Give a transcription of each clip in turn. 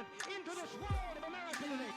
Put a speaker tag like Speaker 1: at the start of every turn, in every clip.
Speaker 1: continent, into this world of America today.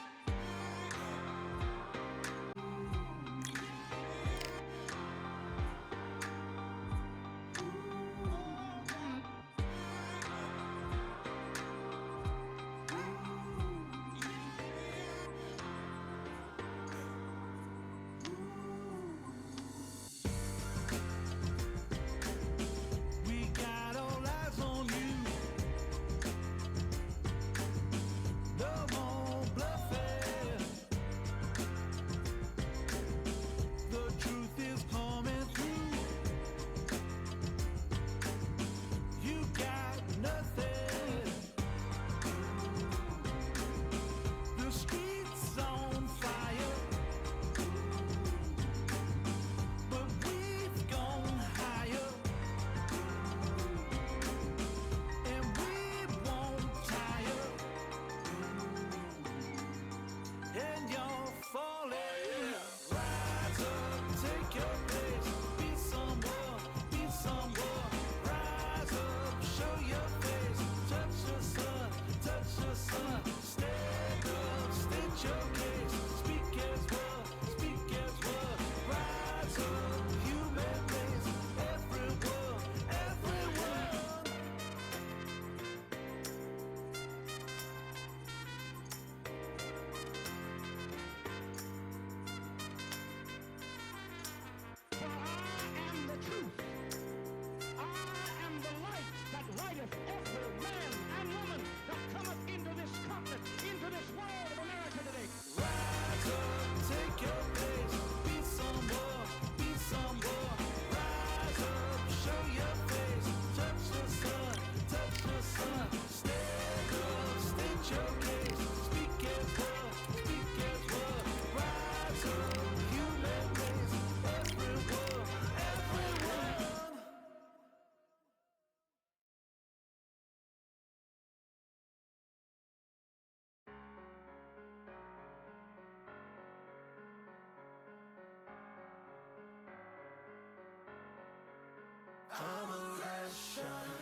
Speaker 2: I'm a Russian,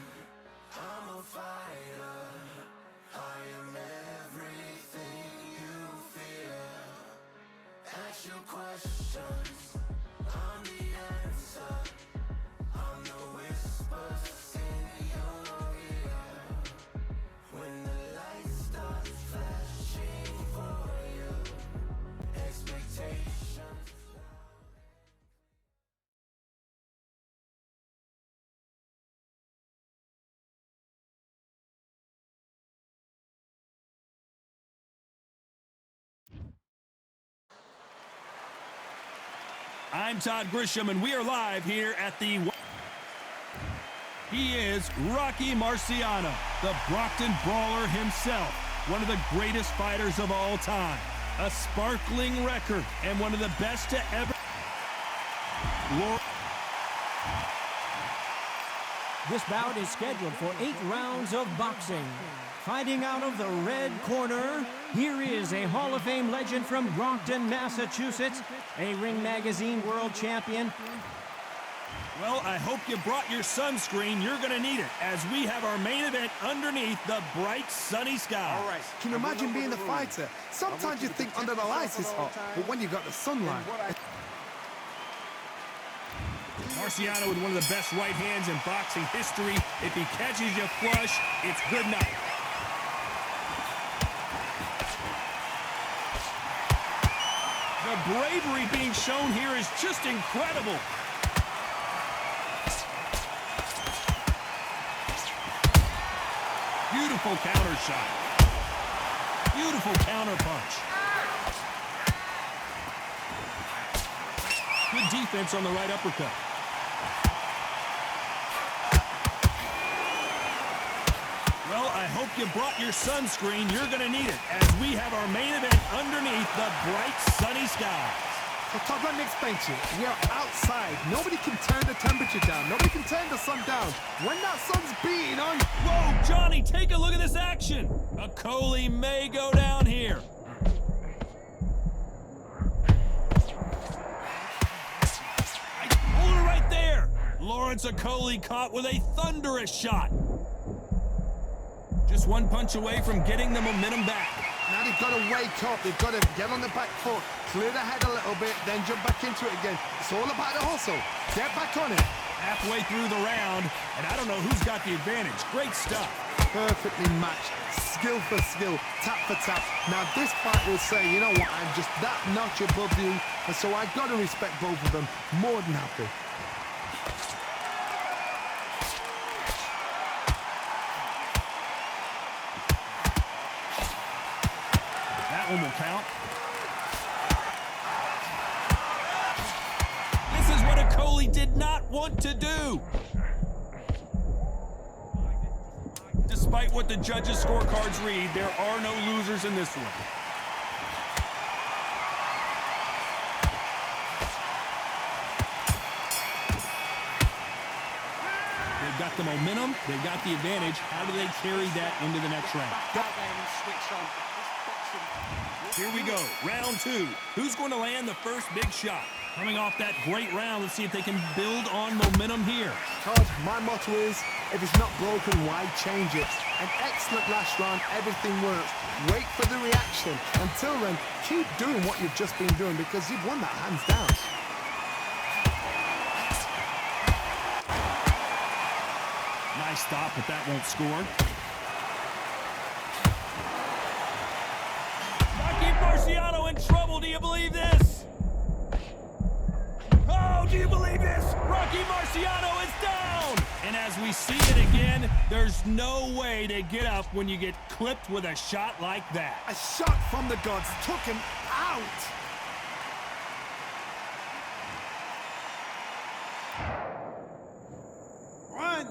Speaker 2: I'm a fighter, I am everything you fear. Ask your questions, I'm the answer, I'm the whispers in your ear. When the lights start flashing for you, expectations.
Speaker 3: I'm Todd Grisham, and we are live here at the... He is Rocky Marciano, the Brockton Brawler himself, one of the greatest fighters of all time. A sparkling record, and one of the best to ever...
Speaker 4: This bout is scheduled for 8 rounds of boxing. Fighting out of the red corner, here is a Hall of Fame legend from Brockton, Massachusetts, a Ring Magazine world champion.
Speaker 3: Well, I hope you brought your sunscreen. You're going to need it, as we have our main event underneath the bright, sunny sky.
Speaker 5: All right. Can you imagine being a fighter? Sometimes you think under the lights is hot, but when you got the sunlight...
Speaker 3: Marciano with one of the best right hands in boxing history. If he catches you flush, it's good night. The bravery being shown here is just incredible. Beautiful counter shot. Beautiful counter punch. Good defense on the right uppercut. Well, I hope you brought your sunscreen. You're going to need it, as we have our main event underneath the bright, sunny skies.
Speaker 5: So Todd, let me explain to you. We are outside. Nobody can turn the temperature down. Nobody can turn the sun down. When that sun's beating on...
Speaker 3: Whoa, Johnny, take a look at this action. A Coley may go down here. Hold it right there. Lawrence Okolie caught with a thunderous shot. Just just one punch away from getting the momentum back.
Speaker 5: Now they've got to wake up. They've got to get on the back foot, clear the head a little bit, then jump back into it again. It's all about the hustle. Get back on it.
Speaker 3: Halfway through the round, and I don't know who's got the advantage. Great stuff.
Speaker 5: Perfectly matched. Skill for skill, tap for tap. Now this fight will say, you know what, I'm just that notch above you, and so I've got to respect both of them. More than happy.
Speaker 3: That one will count. This is what Okolie did not want to do. Despite what the judges' scorecards read, there are no losers in this one. They've got the momentum, they've got the advantage. How do they carry that into the next round? Here we go, round two. Who's going to land the first big shot? Coming off that great round, let's see if they can build on momentum here.
Speaker 5: Todd, my motto is, if it's not broken, why change it? An excellent last round, everything works. Wait for the reaction. Until then, keep doing what you've just been doing because you've won that hands down.
Speaker 3: Nice stop, but that won't score. Rocky Marciano in trouble, do you believe this? Oh, do you believe this? Rocky Marciano is down! And as we see it again, there's no way to get up when you get clipped with a shot like that.
Speaker 5: A shot from the gods took him out.
Speaker 1: One,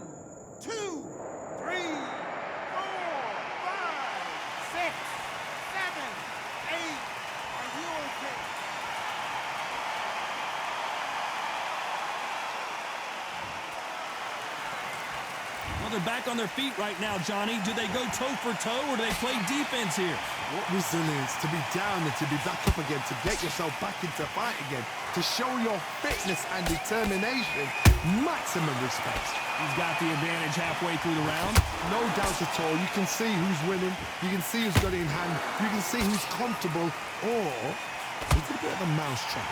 Speaker 1: two, three, 4, 5, 6, 7, 8. Are you okay?
Speaker 3: Well, they're back on their feet right now, Johnny. Do they go toe for toe or do they play defense here?
Speaker 5: What resilience to be down and to be back up again, to get yourself back into fight again, to show your fitness and determination. Maximum respect.
Speaker 3: He's got the advantage halfway through the round.
Speaker 5: No doubt at all. You can see who's winning. You can see who's got it in hand. You can see who's comfortable. Or it's a bit of a mousetrap.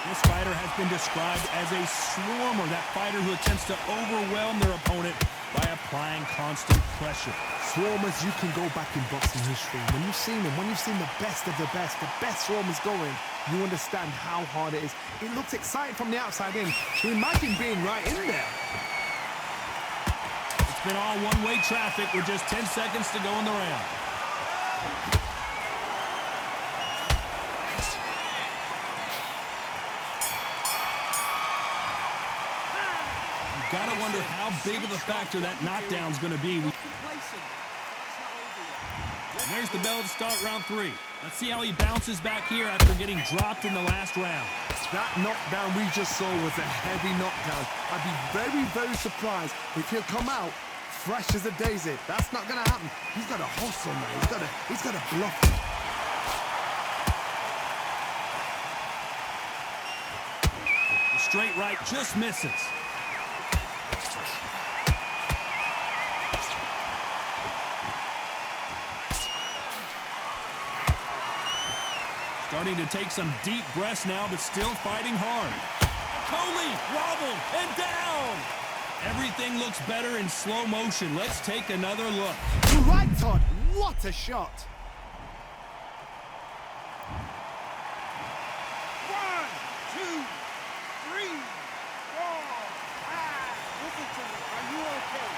Speaker 3: This fighter has been described as a swarmer, that fighter who attempts to overwhelm their opponent by applying constant pressure.
Speaker 5: Swarmers, you can go back in boxing history. When you've seen them, when you've seen the best of the best swarmers going, you understand how hard it is. It looks exciting from the outside in. So imagine being right in there.
Speaker 3: It's been all one-way traffic with just 10 seconds to go in the round. Gotta wonder how big of a factor that knockdown's gonna be. And there's the bell to start round 3. Let's see how he bounces back here after getting dropped in the last round.
Speaker 5: That knockdown we just saw was a heavy knockdown. I'd be very, very surprised if he'll come out fresh as a daisy. That's not gonna happen. He's got to hustle, man. He's got to bluff it.
Speaker 3: The straight right just misses. Starting to take some deep breaths now, but still fighting hard. Okolie wobbled and down. Everything looks better in slow motion. Let's take another look.
Speaker 5: You're right, Todd. What a shot.
Speaker 1: 1, 2, 3, 4, 5. Listen to me. Are you okay?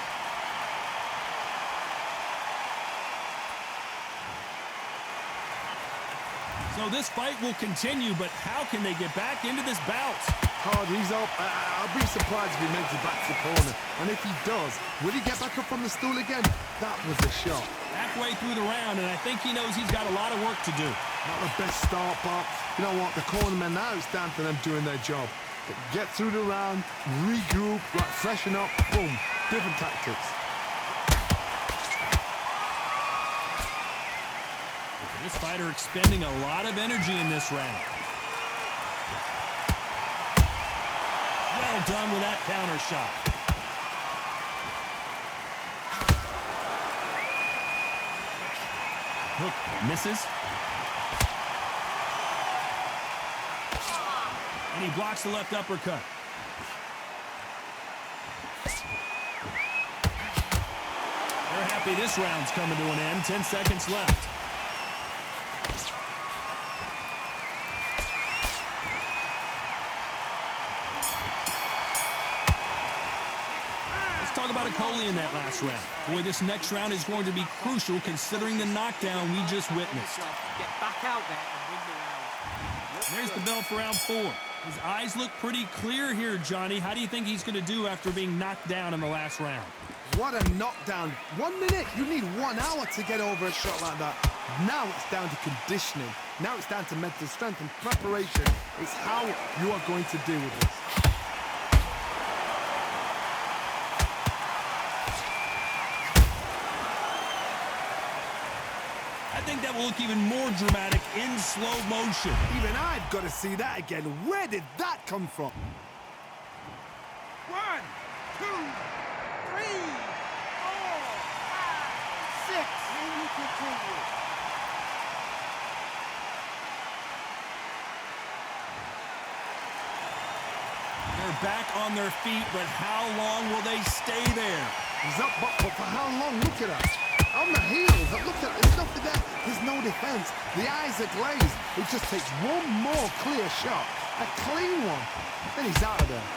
Speaker 3: So this fight will continue, but how can they get back into this bout?
Speaker 5: Todd, he's up. I'll be surprised if he makes it back to the corner. And if he does, will he get back up from the stool again? That was a shot.
Speaker 3: Halfway through the round, and I think he knows he's got a lot of work to do.
Speaker 5: Not the best start, but you know what? The cornermen, now it's down to them doing their job. Get through the round, regroup, right, freshen up, boom. Different tactics.
Speaker 3: This fighter expending a lot of energy in this round. done with that counter shot. Hook misses. And he blocks the left uppercut. They're happy this round's coming to an end. 10 seconds left. Let's talk about Okolie in that last round. Boy, this next round is going to be crucial considering the knockdown we just witnessed.
Speaker 6: Get back out there and win the round.
Speaker 3: There's the bell for round 4. His eyes look pretty clear here, Johnny. How do you think he's going to do after being knocked down in the last round?
Speaker 5: What a knockdown. 1 minute, you need 1 hour to get over a shot like that. Now it's down to conditioning. Now it's down to mental strength and preparation. It's how you are going to deal with this.
Speaker 3: I think that will look even more dramatic in slow motion.
Speaker 5: Even I've got to see that again. Where did that come from?
Speaker 1: 1, 2, 3, 4, 5, 6. And we continue.
Speaker 3: They're back on their feet, but how long will they stay there?
Speaker 5: He's up, but for how long? Look at us. On the heels. Look at it. There's nothing there. There's no defense. The eyes are glazed. It just takes one more clear shot. A clean one. Then he's out of there.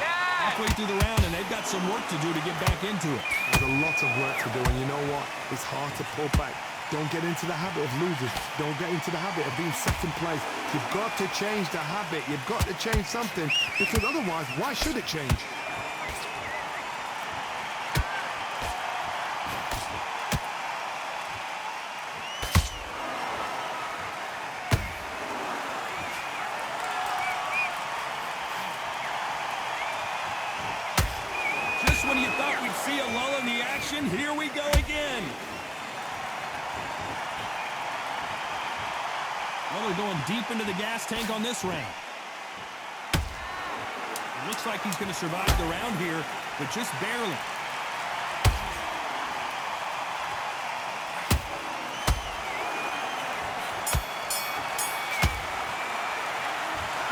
Speaker 3: Halfway through the round, and they've got some work to do to get back into it.
Speaker 5: There's a lot of work to do, and you know what? It's hard to pull back. Don't get into the habit of losing. Don't get into the habit of being second place. You've got to change the habit. You've got to change something, because otherwise, why should it change?
Speaker 3: Just when you thought we'd see a lull in the action, here we go again. Well, they're going deep into the gas tank on this round. It looks like he's going to survive the round here, but just barely.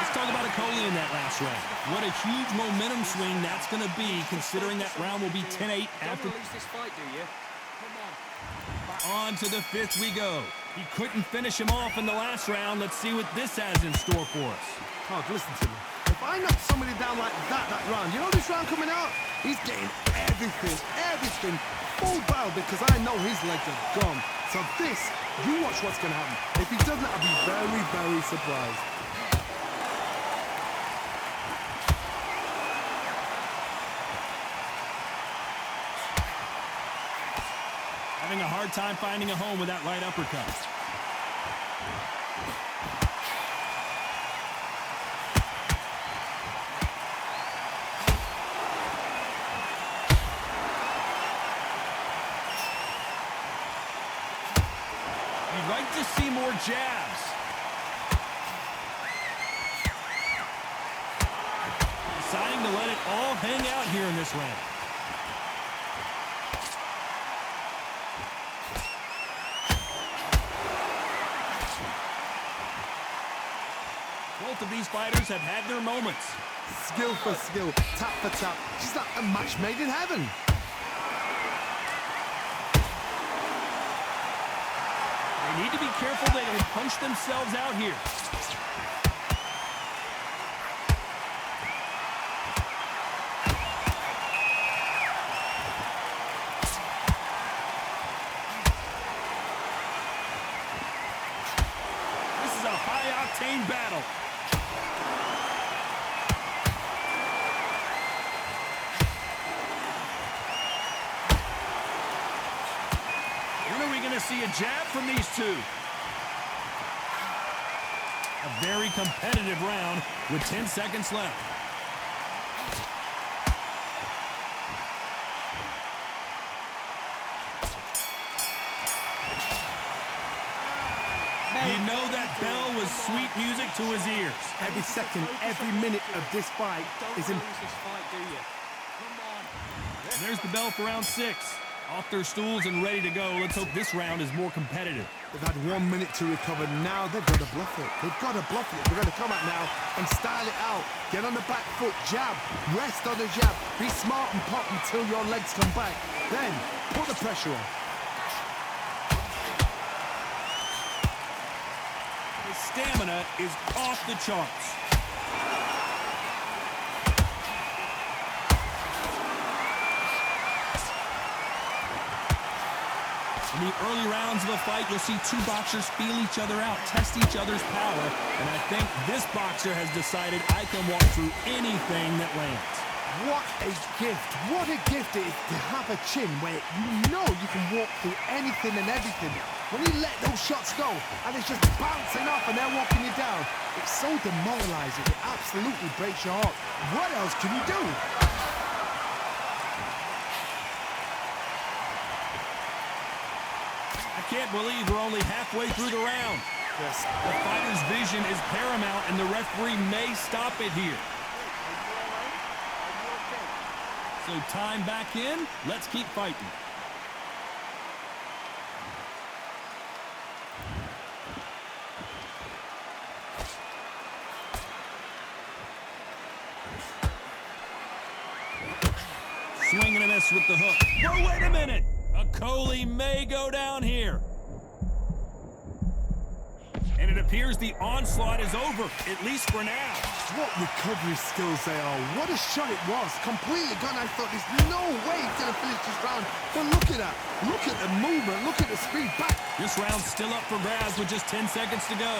Speaker 3: Let's talk about Okolie in that last round. What a huge momentum swing that's going to be, considering that round will be 10-8 after.
Speaker 6: Don't lose this fight, do you? Come on.
Speaker 3: On to the 5th we go. He couldn't finish him off in the last round. Let's see what this has in store for us.
Speaker 5: Oh, listen to me. If I knock somebody down like that round, you know this round coming out? He's getting everything full barrel, because I know his legs are gone. So this, you watch what's going to happen. If he doesn't, I'll be very, very surprised.
Speaker 3: Having a hard time finding a home with that right uppercut. You'd like to see more jabs. Deciding to let it all hang out here in this round. Both of these fighters have had their moments.
Speaker 5: Skill for skill, tap for tap. Just like a match made in heaven.
Speaker 3: They need to be careful they don't punch themselves out here. This is a high-octane battle. When are we going to see a jab from these two? A very competitive round with 10 seconds left. You know that bell was sweet music to his ears.
Speaker 5: Every second, every minute of this fight is
Speaker 6: Don't lose this fight, do you? Come on.
Speaker 3: There's the bell for round 6. Off their stools and ready to go. Let's hope this round is more competitive.
Speaker 5: They've had 1 minute to recover. Now they've got to bluff it. They've got to bluff it. They're going to come out now and style it out. Get on the back foot, jab, rest on the jab. Be smart and pop until your legs come back. Then put the pressure on.
Speaker 3: His stamina is off the charts. In the early rounds of a fight, you'll see two boxers feel each other out, test each other's power, and I think this boxer has decided I can walk through anything that lands.
Speaker 5: What a gift. What a gift it is to have a chin where you know you can walk through anything and everything. When you let those shots go and it's just bouncing off and they're walking you down, it's so demoralizing. It absolutely breaks your heart. What else can you do?
Speaker 3: I can't believe we're only halfway through the round.
Speaker 5: Yes.
Speaker 3: The fighter's vision is paramount, and the referee may stop it here. So time back in. Let's keep fighting. Swing and a miss with the hook. Whoa, wait a minute! Okolie may go down here. And it appears the onslaught is over, at least for now.
Speaker 5: What recovery skills they are. What a shot it was. Completely gone. I thought there's no way he's going to finish this round. But look at that. Look at the movement. Look at the speed back.
Speaker 3: This round's still up for grabs with just 10 seconds to go.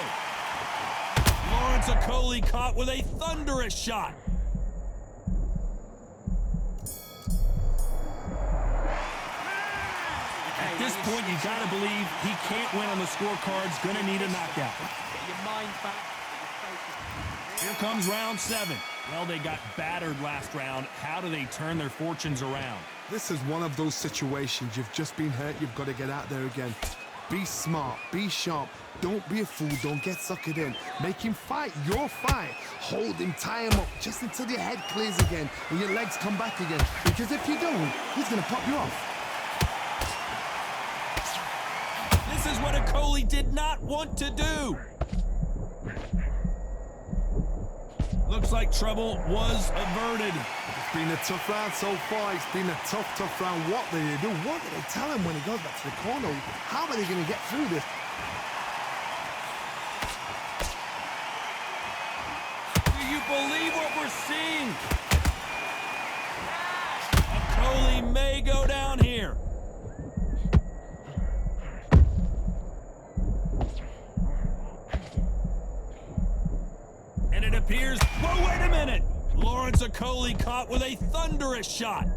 Speaker 3: Lawrence Okolie caught with a thunderous shot. At this point, you gotta believe he can't win on the scorecards. Gonna need a knockout.
Speaker 6: Get your mind back. Get your focus.
Speaker 3: Here comes round 7. Well, they got battered last round. How do they turn their fortunes around?
Speaker 5: This is one of those situations. You've just been hurt. You've got to get out there again. Be smart. Be sharp. Don't be a fool. Don't get suckered in. Make him fight your fight. Hold him, tie him up just until your head clears again and your legs come back again. Because if you don't, he's going to pop you off.
Speaker 3: This is what Okolie did not want to do. Looks like trouble was averted.
Speaker 5: It's been a tough round so far. It's been a tough round. What do they do? What do they tell him when he goes back to the corner? How are they going to get through this?
Speaker 3: Do you believe what we're seeing? Okolie may go down here. And it appears, whoa, wait a minute! Lawrence Okolie caught with a thunderous shot.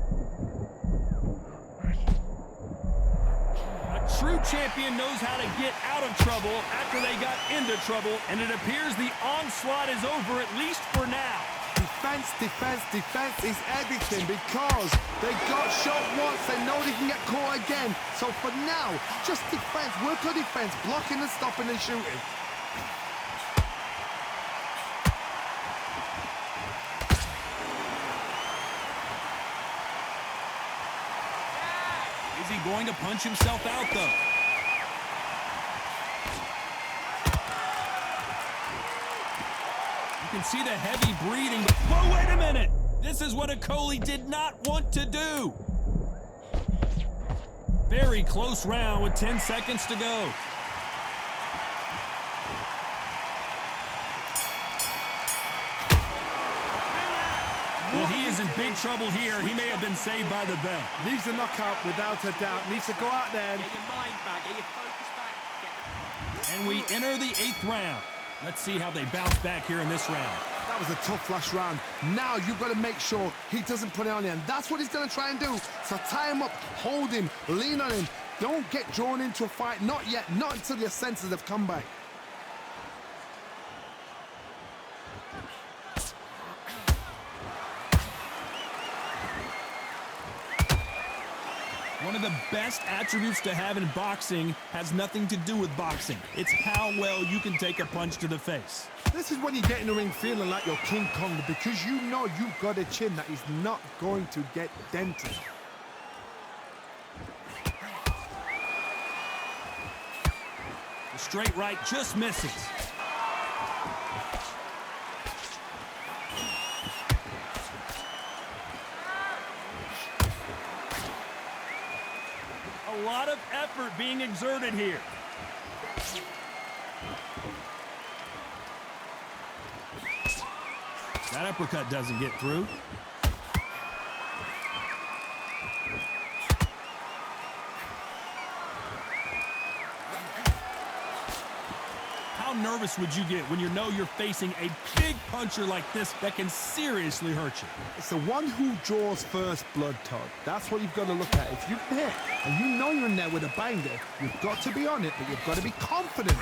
Speaker 3: A true champion knows how to get out of trouble after they got into trouble, and it appears the onslaught is over, at least for now.
Speaker 5: Defense, defense, defense is everything because they got shot once. They know they can get caught again. So for now, just defense, work on defense, blocking and stopping and shooting.
Speaker 3: Is he going to punch himself out, though? You can see the heavy breathing, but whoa, wait a minute! This is what Okolie did not want to do. Very close round with 10 seconds to go. Well, he is in big trouble here. He may have been saved by the bell.
Speaker 5: Needs a knockout without a doubt. Needs to go out there.
Speaker 6: Get your mind back. Get your focus back.
Speaker 3: And we enter the 8th round. Let's see how they bounce back here in this round.
Speaker 5: That was a tough last round. Now you've got to make sure he doesn't put it on you. And that's what he's going to try and do. So tie him up, hold him, lean on him. Don't get drawn into a fight. Not yet. Not until your senses have come back.
Speaker 3: One of the best attributes to have in boxing has nothing to do with boxing. It's how well you can take a punch to the face.
Speaker 5: This is when you get in the ring feeling like you're King Kong because you know you've got a chin that is not going to get dented.
Speaker 3: The straight right just misses. A lot of effort being exerted here. That uppercut doesn't get through. How nervous would you get when you know you're facing a big puncher like this that can seriously hurt you?
Speaker 5: It's the one who draws first blood, Todd. That's what you've got to look at. If you hit and you know you're in there with a banger, you've got to be on it, but you've got to be confident.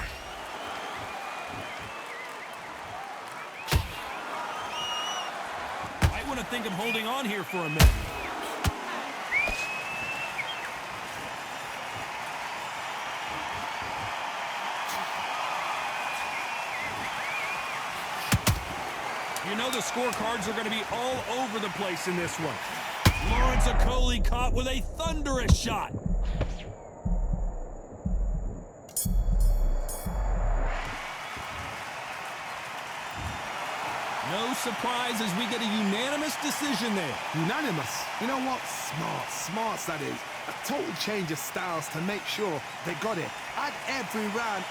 Speaker 3: I want to think of holding on here for a minute. You know the scorecards are going to be all over the place in this one. Lawrence Okolie caught with a thunderous shot. No surprise as we get a unanimous decision there.
Speaker 5: Unanimous. You know what? Smart. Smarts, that is. A total change of styles to make sure they got it. At every round,